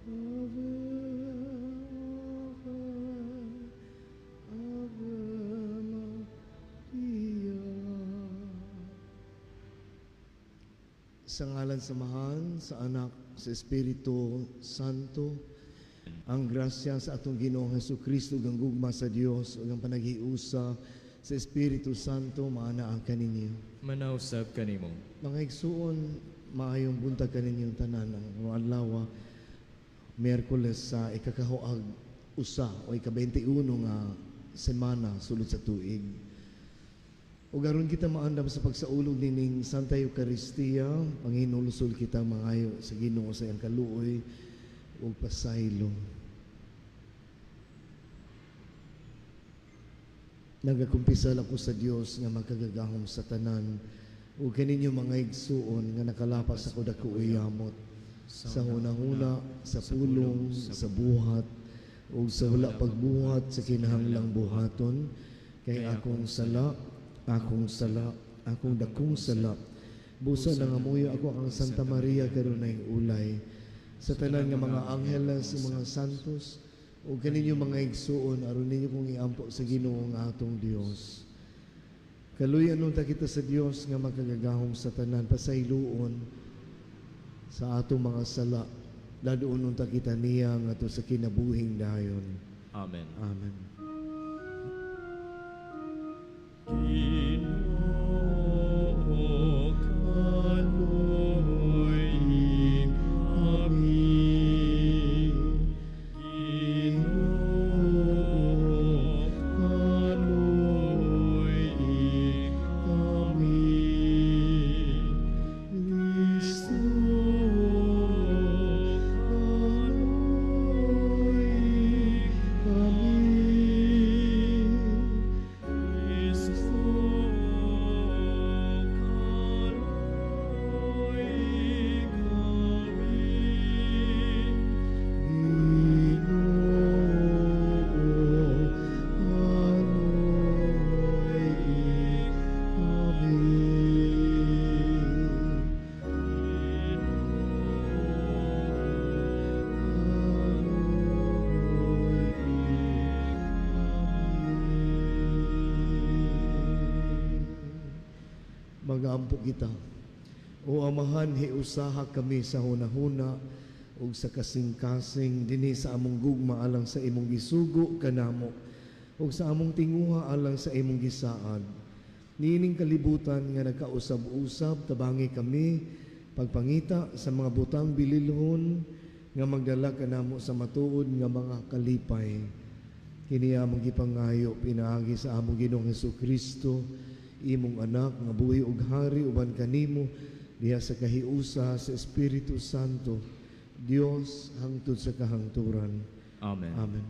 Sa ngalan samahan, sa Anak, sa Espiritu Santo, ang grasya sa atong Ginoong Hesukristo, ang gugma sa Dios, ug ang panaghiusa sa Espiritu Santo, maana ang kaninyo. Manausab kanimo. Mga igsuon, maayong buntag kaninyong tanan ang adlaw, Miyerkules sa ikakahuag usa o ika-21 nga semana sulod sa tuig. O garon kita maandam sa pagsaulog nining Santa Eucharistia, panginulusol kita mangayo sa Ginoo sa iyang kaluoy ug pasaylo. Nagakumpisal ako sa Dios nga magkagagahom sa tanan ug kaninyo mga igsuon nga nakalapas ako dako uyamot sa hunahuna, sa pulong, sa buhat ug sa wala pagbuhat sa kinahanglang buhaton kay akong sala, akong dakong sala. Busa nangamuyo ako ang Santa Maria karunay ulay. Sa tanan nga mga anghel sa mga santos, o kaninyo mga igsuon, aron ninyo kong iampo sa Ginoo nga atong Dios. Kaluyan nung kita sa Dios nga magkagagahom sa tanan, pasayloon sa atong mga sala. Dadoon nung kita niya nga to sa kinabuhing dayon. Amen. Amen. Mag-aampo kita. O Amahan, hiusaha kami sa hunahuna ug sa kasing-kasing dinhi sa among gugma alang sa imong gisugo kanamo ug sa among tinguha alang sa imong gisaad. Niining kalibutan nga nagkausab-usab tabangi kami pagpangita sa mga butang bililhon nga magdala kanamo sa matuod nga mga kalipay. Kini among gipangayo pinaagi sa among Ginoong Hesukristo, imong anak nga buhi ug hari uban kanimo diha sa kahiusa sa Espiritu Santo, Dios hangtod sa kahangturan. Amen. Amen.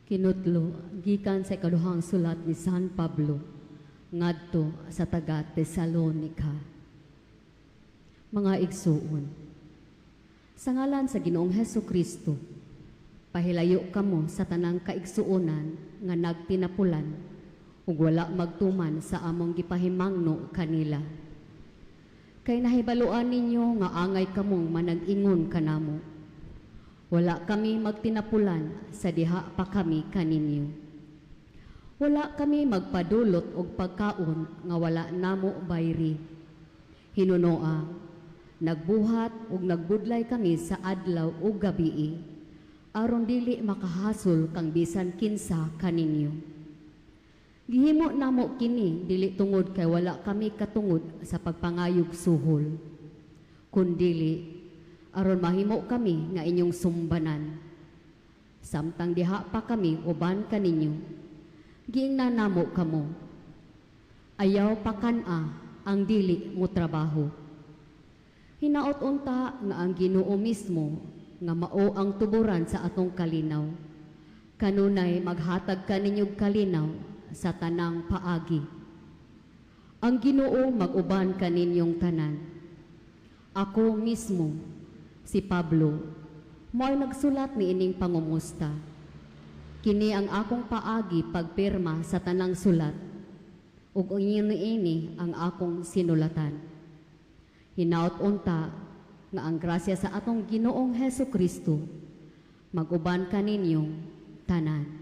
Kinutlo, gikan sa ikaduhang sulat ni San Pablo, ngadto sa taga Tesalonica. Mga igsuon, sa ngalan sa Ginoong Hesukristo, pahilayo kamo sa tanang kaigsuonan nga nagtinapulan ug wala magtuman sa among gipahimangno kanila. Kay nahibaluan ninyo nga angay kamong manag-ingon kanamo. Wala kami magtinapulan sa diha pa kami kaninyo. Wala kami magpadulot og pagkaon nga wala namo bayri. Hinunoa, nagbuhat ug nagbudlay kami sa adlaw ug gabii, aron dili makahasol kang bisan kinsa kaninyo. Gihimo namo kini dili tungod kay wala kami katungod sa pagpangayog suhol, kundili aron mahimo kami nga inyong sumbanan. Samtang diha pa kami uban kaninyo, giingnan namo kamo. Ayaw pa kana ang dili mo trabaho. Hinaot unta nga ang Ginoo mismo nga mao ang tuburan sa atong kalinaw. Kanunay maghatag kaninyong kalinaw sa tanang paagi. Ang Ginoo mag-uban kaninyong tanan. Ako mismo, si Pablo, mo'y nagsulat ni ining pangumusta. Kini ang akong paagi pagpirma sa tanang sulat, ug ini ang akong sinulatan. Hinaut unta nga ang grasya sa atong Ginoong Hesu Kristo maguban kaninyong tanan.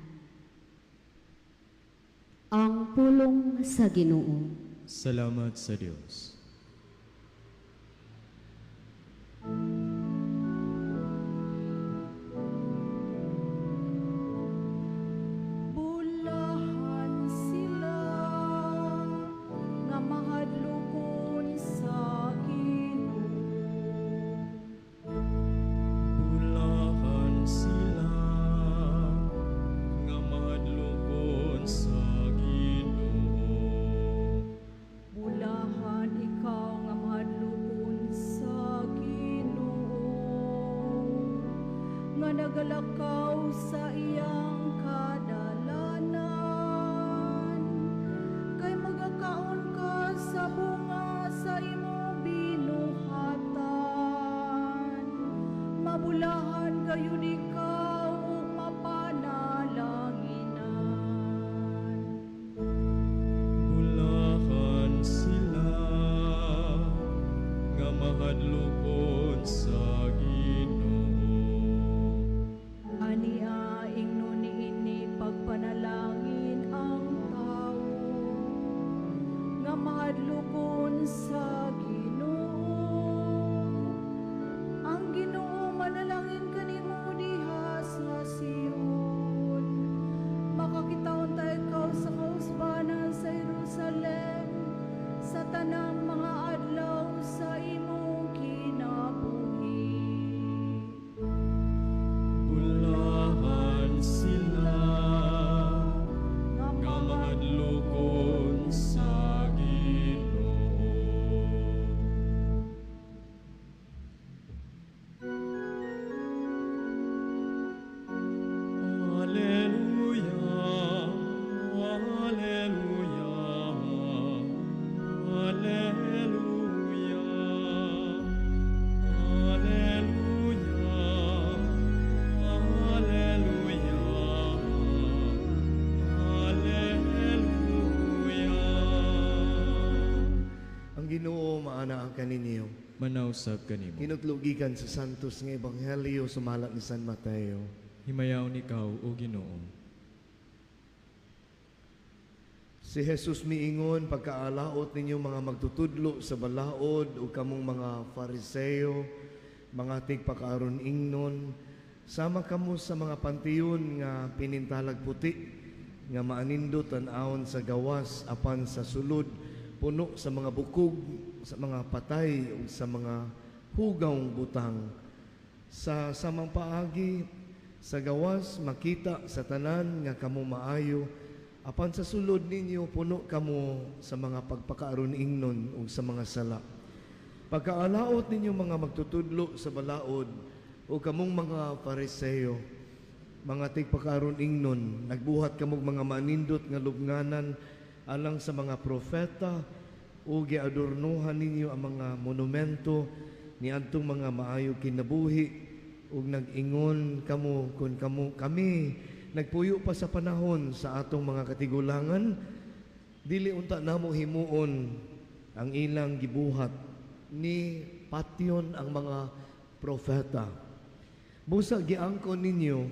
Ang pulong sa Ginoo. Salamat sa Diyos. Bulahan sila nga mahadlokon sa Ginoo. Bulahan sila nga mahadlokon sa Ginoo. Bulahan ikaw nga mahadlokon sa Ginoo, nga nagalakaw sa iyang kadalanan, kay magakaon ka sa bunga sa imong binuhatan. Mabulahan gayud ikaw ug mapanalanginan. Bulahan sila nga mahadlokon sa Ginoo. Ania ingnon niini pagpanalangin ang tao nga mahadlokon sa Ginoo. Ang Ginoo manalangin kanimo diha sa Sion. Makakitaon tayo ikaw sa kausbanan sa Jerusalem, sa tanang mga adlaw sa imong kinabuhi. Bulahan sila nga mahadlokon sa Ginoo. Hallelujah, hallelujah, hallelujah, hallelujah, hallelujah. Ang Ginoo maana ang kaninyo. Manausab kanimo. Hinutlugikan sa Santos nga Ebanghelyo sumalat ni San Mateo. Himayaw nikaw o Ginoo. Si Jesus miingon pagkaalaot ninyo mga magtutudlo sa balaod o kamong mga Fariseo, mga tigpakaaron ingnon, sama kamo sa mga pantiyon nga pinintalag puti, nga maanindot an aon sa gawas apan sa sulod, puno sa mga bukog, sa mga patay o sa mga hugawng butang. Sa samang paagi, sa gawas makita sa tanan nga kamo maayo, apan sa sulod ninyo puno kamo sa mga pagpakaaron ingnon o sa mga sala. Pagkaalaot ninyo mga magtutudlo sa balaod o kamong mga Fariseo, mga tigpakaaron ingnon, nagbuhat kamong mga manindot nga lubnganan alang sa mga propeta o giadornohan ninyo ang mga monumento ni adtong mga maayo kinabuhi ug nag-ingon kamo kun kami nagpuyo pa sa panahon sa atong mga katigulangan, dili unta namo himuon ang ilang gibuhat ni patyon ang mga propeta. Busa giangkon ninyo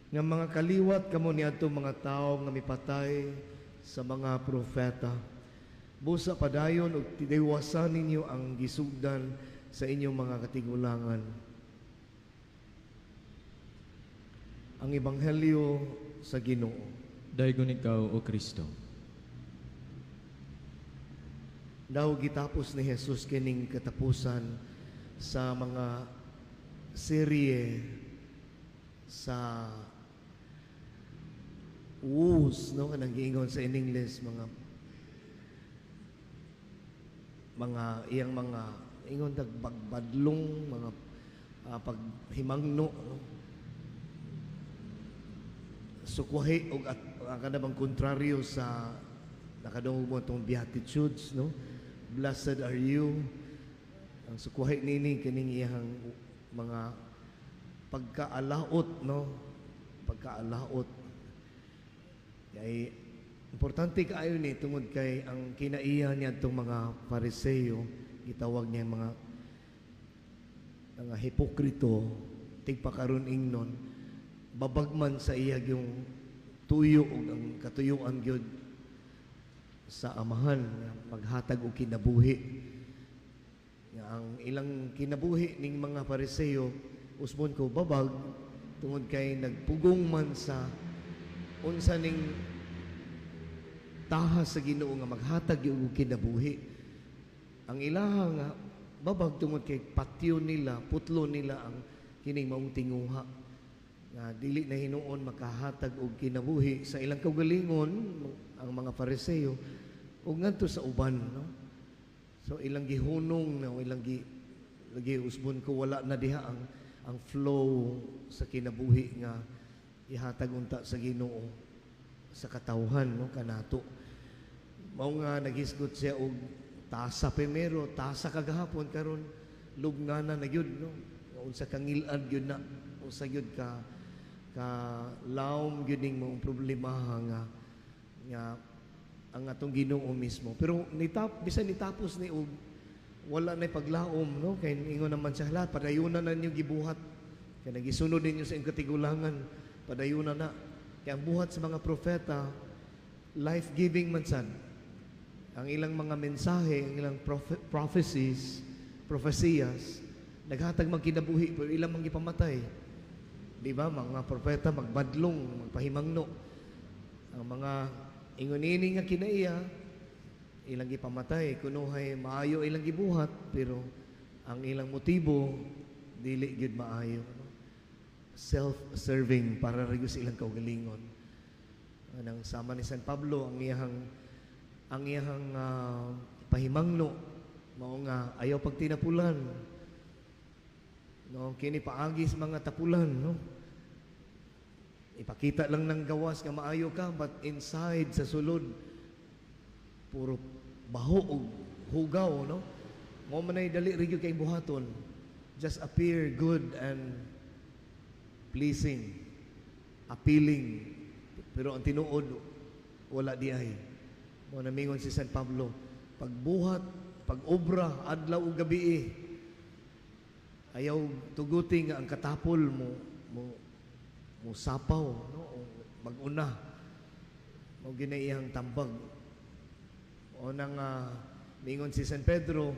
nga mga kaliwat kamo ni atong mga tawo nga mipatay sa mga propeta. Busa padayon ug tidewasan ninyo ang gisugdan sa inyong mga katigulangan. Ang Ebanghelyo sa Ginoo. Daygon ikaw o Kristo. Daw gitapos ni Jesus kining katapusan sa mga serye sa woes, no, kanang giingon sa in English, mga iyang mga ingon bagbadlong, mga paghimangno, no? Sukwahi og at kanang kontraryo sa nakadungog mo itong Beatitudes, no? Blessed are you. Ang sukwahi nini kining iyang mga pagkaalaot, no? kaalaot. Kay importante kaayo ni tungod kay ang kinaiya niya itong mga Pariseo, gitawag niya mga hipokrito, tigpakaron ingnon, babagman sa iya yung tuyo o ang katuyuan gyud sa amahan nga maghatag og kinabuhi. Nga ang ilang kinabuhi ning mga Pariseo usbon ko babag tungod kay nagpugong man sa unsa ning taha sa Ginoo nga maghatag og kinabuhi. Ang ilaha nga babag tungod kay patyo nila, putlo nila ang kining maong tinguha nga dili na hinuon makahatag og kinabuhi sa ilang kaugalingon ang mga Pariseo ug ngadto sa uban, no? So ilang gihunong na ilang lagi usbon ko wala na diha ang flow sa kinabuhi nga ihatag unta sa Ginoo sa katawhan, no, kanato. Mao nga naghisgot siya og tasa primero, tasa kagahapon karon lubnganan na gyud, no? Unsa kangil-an gyud na, unsa gyud ka lawom gyud ning mga problema nga ang atong Ginoo mismo. Pero bisan nitapos ni og wala na paglaom, no? Kay ingon naman siya, hala, padayunan na ninyo gibuhat. Kaya nagisunod ninyo sa inyong katigulangan, padayunan na. Kaya ang buhat sa mga propeta, life-giving man sad. Ang ilang mga mensahe, ang ilang prophecies, naghatag magkinabuhi, pero ilang manggipamatay. Di ba? Mga propeta magbadlong, magpahimangno. Ang mga ingon-ini nga kinaiya, ilang gipamatay, kunuhay maayo ilang gibuhat, pero ang ilang motibo dili gyud maayo, no? Self-serving para rin sa ilang kaugalingon. Anang sama ni San Pablo ang iyang pahimangno mao nga ayaw pagtinapulan, no, kini paagi sa mga tapulan, no? Ipakita lang ng gawas nga maayo ka, but inside sa sulod puro baho o hugaw, no? Mo man ay dali rin kay buhaton. Just appear good and pleasing, appealing, pero ang tinuod wala di ay. Mo namingon si San Pablo, pagbuhat, pag-obra adlaw ug gabi, ayaw tuguti nga ang katapol mo sapaw, no? O mag-una o ginaiyang tambag. O nang mingon si San Pedro,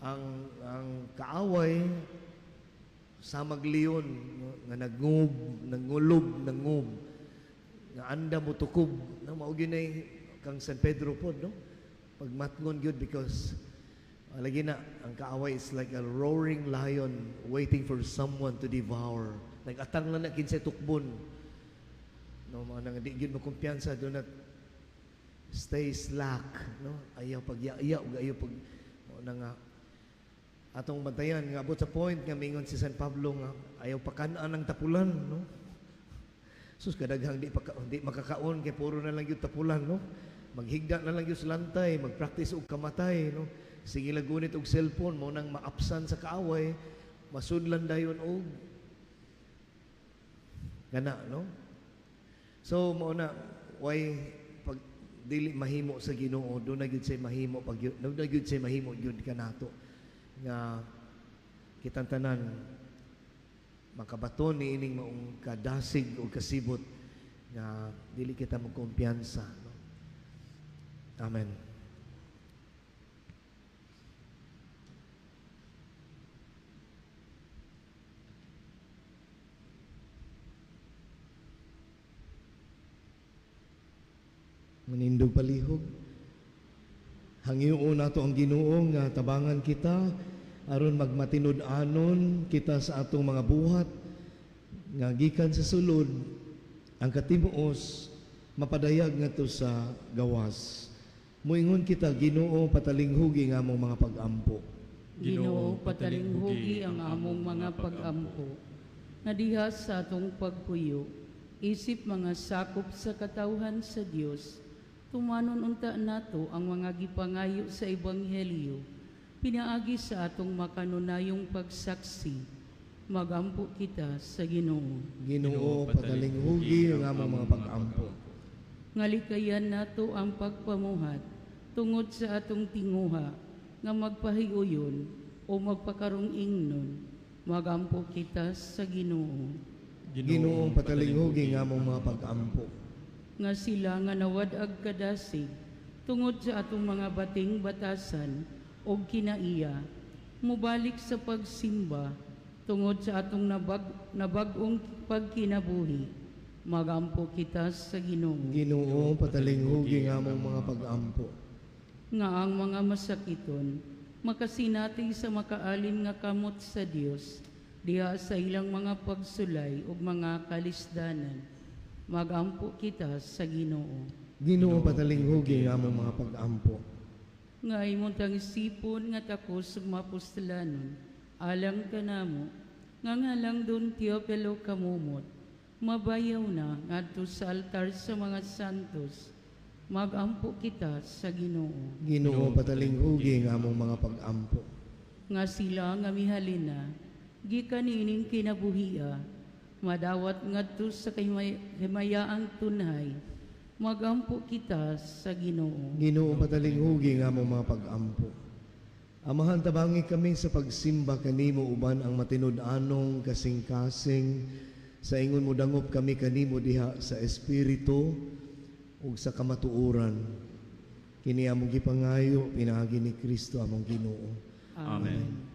ang kaaway sa magliyon, no? Nga nangulob, nga anda mo tukob, no? Mao ginay kang San Pedro po, no? Pagmatngon gyud, because lagi na ang kaaway is like a roaring lion waiting for someone to devour. Nag-atang na kinsay tukbon, no? Mga nang di gyud mo kumpiyansa, do not stay slack, no? Ayaw pag-iya ug ayaw pag nga atong bantayan nga abot sa point nga mingon si San Pablo nga ayaw pakan-an ang tapulan, no? Sus kadaghang di makakaon kay puro na lang yung tapulan, no? Maghigda na lang yung sa lantay, magpractice og kamatay, no? Sige lagunit og cellphone mo nang maapsan sa kaaway, masudlan dayon og gana, no? So mao na why pag dili mahimo sa Ginoo, do na gyud say mahimo pag do na gyud say mahimo gyud kanato nga kitang tanan makabaton ni ining maong kadasig o kasibot nga dili kita magkumpiyansa, no? Amen. Manindog palihog. Hangyo nato ang Ginoo nga tabangan kita aron magmatinud-anon kita sa atong mga buhat nga gikan sa sulod ang katibuos mapadayag ngadto sa gawas. Muingon kita, Ginoo, patalinghugi nga among mga pag-ampo. Ginoo, patalinghugi ang among mga pag-ampo. Nadiha sa atong pagpuyo, isip mga sakop sa katawhan sa Dios. Tumanon unta nato ang mga gipangayo sa ebanghelyo, pinaagi sa atong makanunayong pagsaksi. magampo kita sa Ginoo. Ginoo, patalinghugi ang among mga pag-ampo. Ngalikayan nato ang pagpamuhat tungod sa atong tinguha nga magpahiuyon o magpakarong ingnon, magampo kita sa Ginoo. Ginoo, patalinghugi ang among mga pag-ampo. Nga sila nga nawad-ag kadasig tungod sa atong mga bating batasan o kinaiya, mubalik sa pagsimba tungod sa atong nabag-ong pagkinabuhi, magampo kita sa Ginoo. Ginoo, patalinghugi ang among mga pag-ampo. Nga ang mga masakiton makasinati sa makaalin nga kamot sa Dios diha sa ilang mga pagsulay ug mga kalisdanan, magampo kita sa Ginoo. Ginoo, patalinghugi ang among mga pag-ampo. Nga imong tangisipon nga takos ug mapostolanon alang kanamo nga ngalang don Teopilo kamumot, mabayaw na ngadto sa altar sa mga santos, magampo kita sa Ginoo. Ginoo, patalinghugi ang among mga pag-ampo. Nga sila nga mihalina gikan ining kinabuhia, madawat ngadto sa himayaang tunhay, magampo kita sa Ginoo. Ginoo, patalinghugi ang among mga pag-ampo. Amahan, tabangi kami sa pagsimba kanimo uban ang matinud-anong kasing-kasing sa ingon mo dangop kami kanimo diha sa espiritu ug sa kamatuoran. Kini among gipangayo pinaagi ni Kristo among Ginoo. Amen.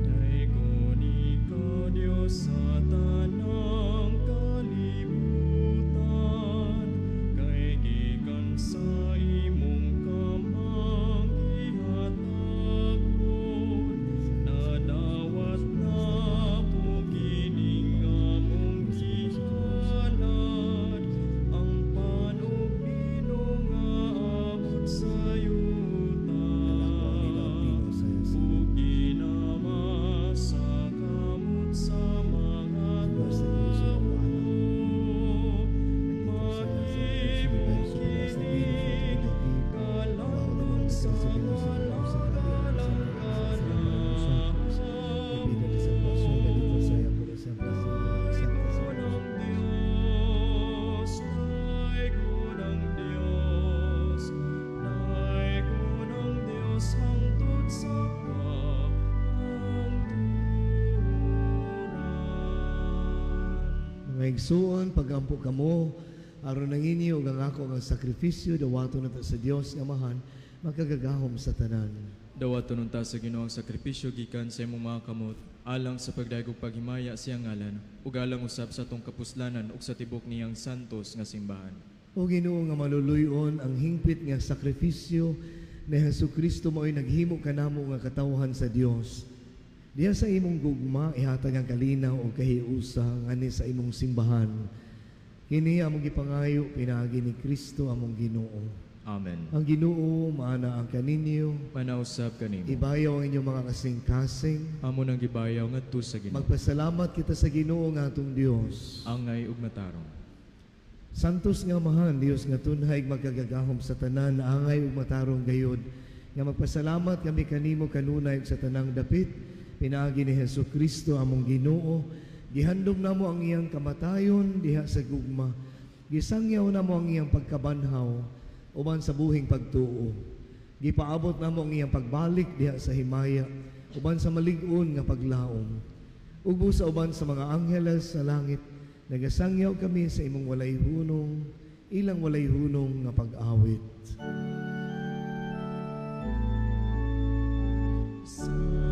Daigon ikaw, Diyos sa tanang kalibutan, kay gikan sa imong kamang ihatagon, nadawat na po kining among gihalad, ang panupino nga abot sa yuta, ug ginamasa kamot sa mga tao, mahimong kinig kalamang sa malagalang Mga igsuon, pagampo kamo, aron nang inyo ug ang ako nga sakripisyo dawaton nato sa Dios nga Amahan, makagagahom sa tanan. Dawaton unta sa Ginoo ang sakripisyo gikan sa imong mga kamot, alang sa pagdaigog paghimaya siyang ngalan, ug alang usab sa tong kapuslanan ug sa tibok niyang santos nga simbahan. O Ginoo nga maluluyon ang hingpit nga sakripisyo ni Hesukristo mao'y naghimo kanamo nga katawhan sa Dios. Diya sa imong gugma ihatag ang kalinaw o kahiusa ngani sa imong simbahan. Kini among gipangayo pinaagi ni Kristo among Ginoo. Amen. Ang Ginoo maana ang kaninyo, Manausab kanimo. ibayaw ang inyong mga kasing-kasing. Amo nang gibayaw ngadto sa Ginoo. Magpasalamat kita sa Ginoo nga atong Dios. Angay ug matarong. Santos nga Amahan, Dios nga tunhay magkagagahom sa tanan, angay ug matarong gayod. Nga magpasalamat kami kanimo kanunay ug sa tanang dapit, pinaagi ni Hesukristo among Ginoo. Gihandom namo ang iyang kamatayon diha sa gugma. Gisangyaw namo ang iyang pagkabanhaw uban sa buhing pagtuo. Gipaabot namo ang iyang pagbalik diha sa himaya uban sa malig-on nga paglaom. Ug busa uban sa mga angheles sa langit, nagasangyaw kami sa imong walay hunong, ilang walay hunong nga pag-awit. Santos,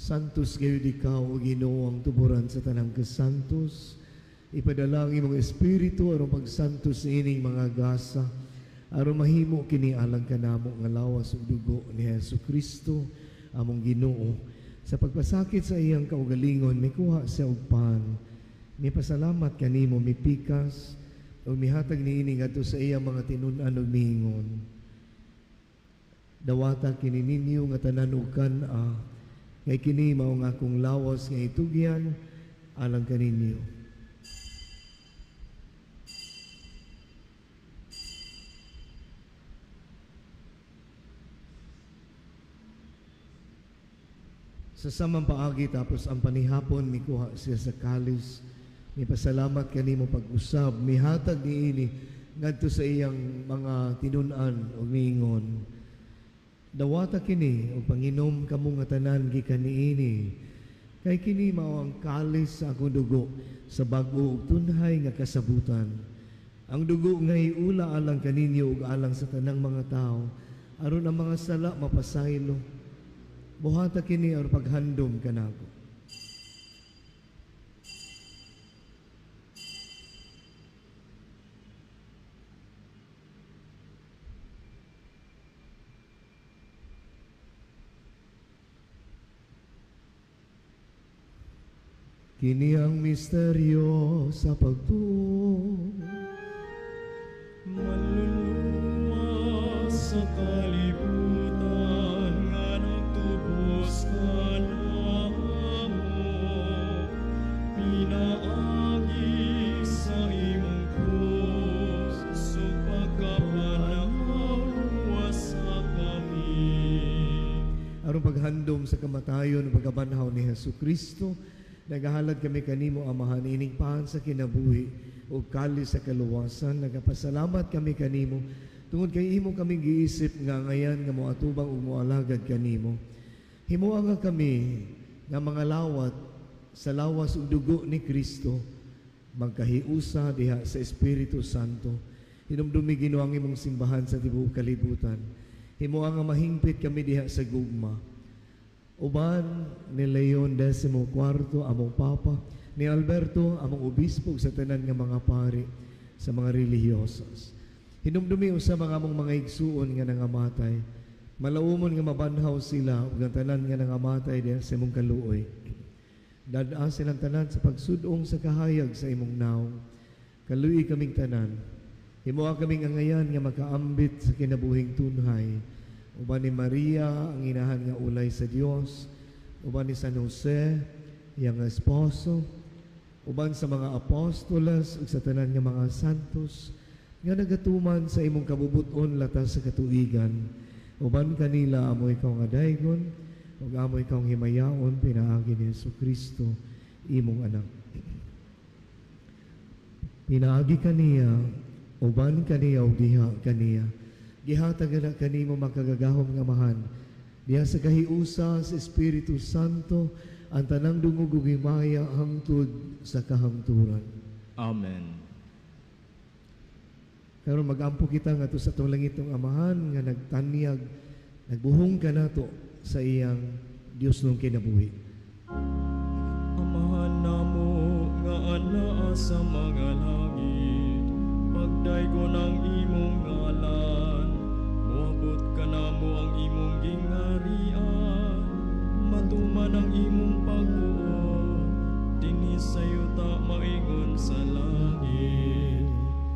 Santos gayud ikaw o Ginoo ang tuburan sa tanang kasantos. Ipadalangin mong espiritu aron pagsantos ining mga gasa aron mahimo kini alang kanamo nga lawas ug dugo ni Hesukristo among Ginoo. Sa pagpasakit sa iyang kaugalingon mikuha siya og pan. Mipasalamat kanimo mipikas ug mihatag niini ngadto sa iyang mga tinun-an ug miingon. Dawata kini ninyo nga tanan ug kan-a kay kini mao nga akong lawas nga itugyan alang kaninyo. Sa samang paagi tapos ang panihapon mikuha siya sa kalis. Mipasalamat kanimo pag-usab mihatag niini ngadto sa iyang mga tinun-an ug miingon. Dawata kini o panginom kamo nga tanan gikan niini kay kini mao ang kalis sa akong dugo sa bag-o ug tunhay nga kasabutan. Ang dugo nga iula alang kaninyo ug alang sa tanang mga tao aron ang mga sala mapasaylo. Buhata kini aron paghandom kanako. Kini ang misteryo sa pagtuo. Maluluwa sa kalibutan nga nagtubos ka namo. Pinaagi sa imong krus, so pagkapanahawa sa kami. Aron paghandom sa kamatayon ug pagkabanhaw ni Hesukristo, nagahalad kami kanimo Amahan ining pahan sa kinabuhi ug kali sa kaluwasan. Nagapasalamat kami kanimo tungod kay imo kami giisip nga ngayan nga moatubang ug moalagad kanimo. Himuha nga kami nga mga lawat sa lawas ug dugo ni Kristo magkahiusa diha sa Espiritu Santo. Hinumdumi Ginoo ang imong simbahan sa tibuok kalibutan. Himuha nga mahingpit kami diha sa gugma. Uban ni Leon XIV among Papa, ni Alberto among obispo sa tanan nga mga pari sa mga relihiyosas. Hinumdumi sa mga among mga igsuon nga nangamatay. Malaumon nga mabanhaw sila ug ang tanan nga nangamatay diha sa imong kaluoy. Dad-a silang tanan sa pagsudong sa kahayag sa imong naong. Kaluoy kaming tanan. Himuha kaming angayan nga makaambit sa kinabuhing tunhay. Uban ni Maria, ang inahan nga ulay sa Dios, uban ni San Jose, iyang esposo, uban sa mga apostoles ug sa tanan nga mga santos nga nagatuman sa imong kabubuton latas sa katuigan. Uban kanila amo ikaw nga daygon ug amo ikaw himayaon pinaagi ni Hesukristo imong anak. Pinaagi kaniya, uban kaniya ug diha kaniya. Gihatag na kanimo makagagahom nga Amahan. Diha sa kahiusa sa Espiritu Santo ang tanang dungog ug himaya hangtod sa kahangturan. Amen. Karon magampo kita ngadto sa atong langitong Amahan nga nagtanyag, nagbuhong ka nato sa iyang Dios nung kinabuhi. Amahan namo nga anaa sa mga langit, pagdaygo ng imong ngalan. Moabot ka namo ang imong gingharian, matuman ang imong pagbuo, dinhi sa yuta maingon sa langit.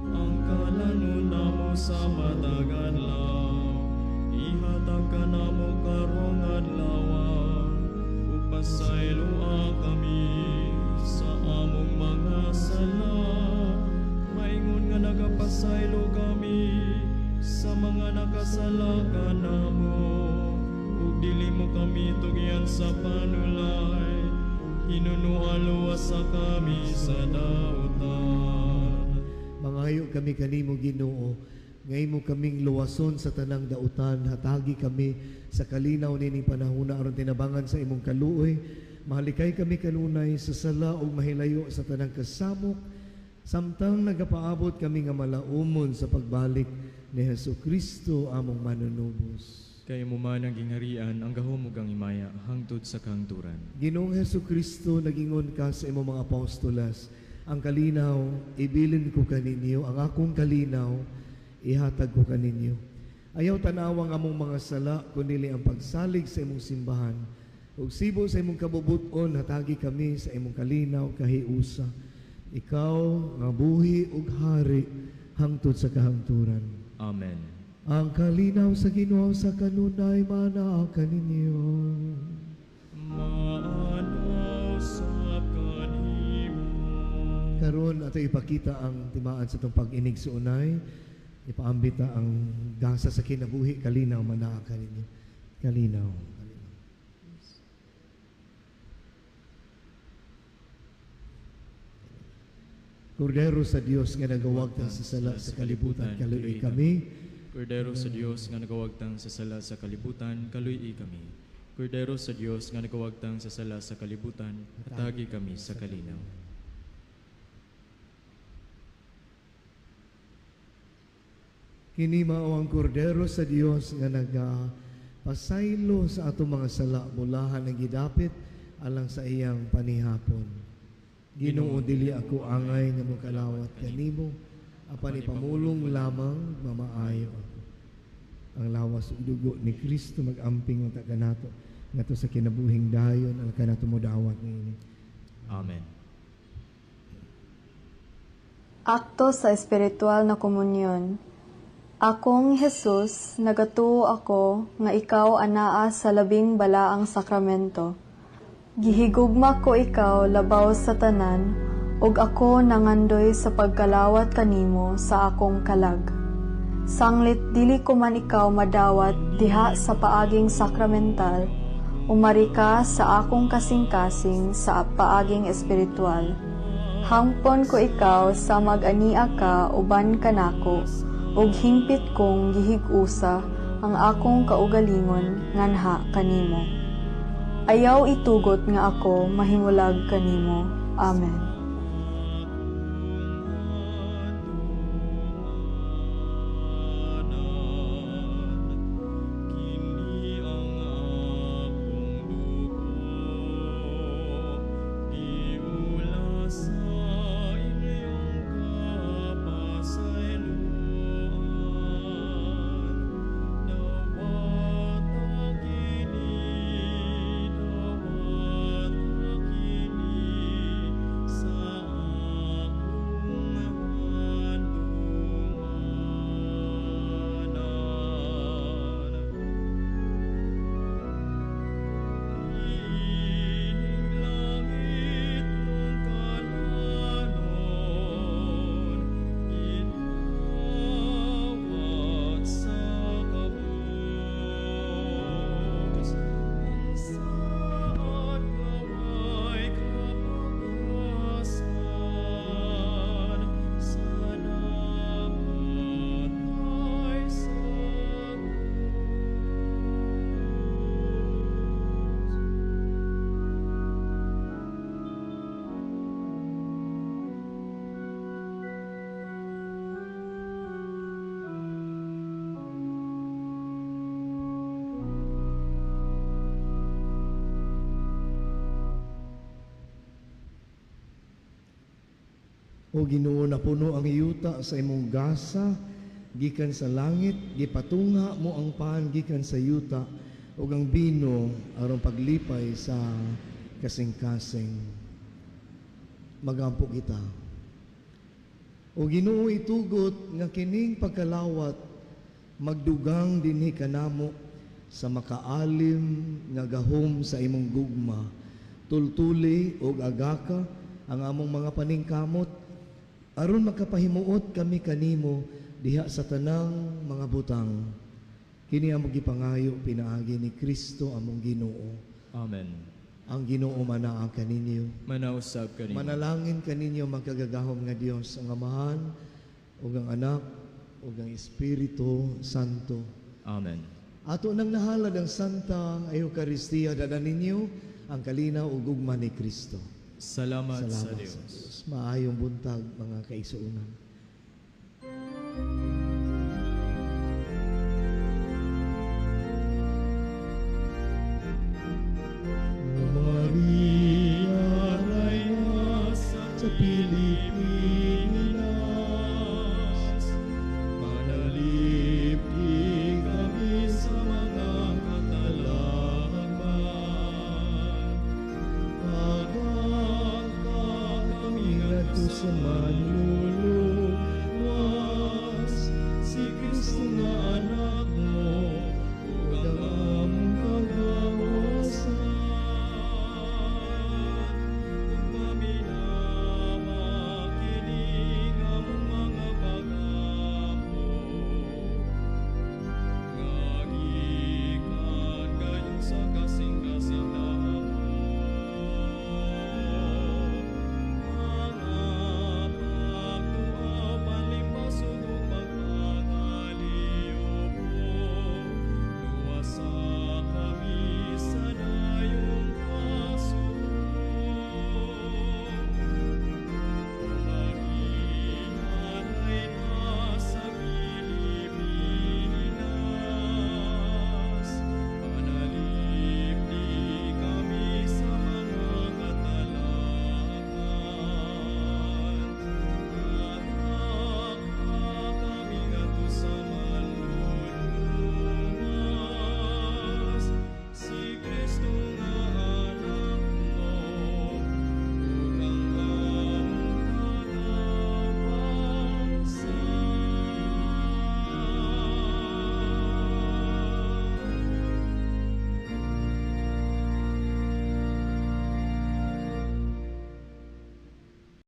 Ang kalanon namo sa matag adlaw, ihatag ka namo karong adlaw, ug pasayloa kami sa among mga sala. Maingon nga nagapasaylo kami sa mga nakasala ka namo, ug dili mo kami tugyan sa panulay, hinunualuwas sa kami sa dautan. Mangayo kami kanimo Ginoo, nga imo kaming luwason sa tanang dautan, hatagi kami sa kalinaw nining panahona aron tinabangan sa imong kaluoy. Mahalikay kami kanunay sa sala ug mahilayo sa tanang kasamok, samtang nagapaabot kami nga malaumon sa pagbalik ni Hesukristo among manunubos. Kay mo man ang gingharian ang gahom ug ang himaya hangtod sa kahangturan. Ginoong Hesus Kristo, nagingon ka sa imong mga apostolas, ang kalinaw, ibilin ko kaninyo, ang akong kalinaw, ihatag ko kaninyo. Ayaw tanawang among mga sala, kundi ang pagsalig sa imong simbahan. Ug sibo sa imong kabubuton, hatagi kami sa imong kalinaw, kahiusa. Ikaw, nga buhi ug hari, hangtod sa kahangturan. Amen. Ang kalinaw sa Ginoo sa kanunay manaa kaninyo. Maanaw sa kanimo. Karon ato ipakita ang timaan sa itong pag-inig sa unay. Ipaambita ang gasa sa kinabuhi, kalinaw manaa kaninyo. Kalinaw. Kordero sa Dios nga nagawagtang sa sala sa kalibutan, kaluoy kami. Kordero sa Dios nga nagawagtang sa sala sa kalibutan, kaluy kami. Kordero sa Dios nga nagawagtang sa sala sa kalibutan, hatagi kami sa kalinaw. Kini mao ang kordero sa Dios nga nagapasaylo sa ato mga sala, mulahan ang gidapit alang sa iyang panihapon. Ginoo, dili ako angay nga mokalawat kanimo, apan ipamulong lamang mamaayo ako. Ang lawas ug dugo ni Kristo mag-amping ang kanato ngadto sa kinabuhing dayon ang kanato modawat niini. Amen. Akto sa espiritual na komunyon. Akong Jesus, nagatuo ako nga ikaw anaa sa labing balaang sakramento. Gihigugma ko ikaw labaw sa tanan, ug ako nangandoy sa pagkalawat kanimo sa akong kalag. Sanglit dili ko man ikaw madawat diha sa paaging sakramental, umari ka sa akong kasing-kasing sa paaging espiritual. Hangpon ko ikaw sa mag-ania ka uban kanako, ug himpit kong gihig-usa ang akong kaugalingon nganha kanimo. Ayaw itugot nga ako mahimulag kanimo. Amen. O Ginoo, napuno ang yuta sa imong gasa gikan sa langit, gipatunga mo ang paan gikan sa yuta ug ang bino aron paglipay sa kasing-kasing. Magampo kita. O Ginoo, itugot nga kining pagkalawat magdugang dinhi kanamo sa makaalim nga gahom sa imong gugma, tultuli ug agaka ang among mga paningkamot aron makapahimuot kami kanimo diha sa tanang mga butang. Kini among gipangayo pinaagi ni Kristo among Ginoo. Amen. Ang Ginoo manaa kaninyo. Manausab kanimo. Manalangin kaninyo magkagagahom nga Dios, ang Amahan ug ang Anak ug ang Espiritu Santo. Amen. Ato nang nahalad ang Santa Eucharistia, dala ninyo ang kalinaw ug gugma ni Kristo. Salamat sa Salamat Dios. sa Diyos. Maayong buntag, mga kaisuunan.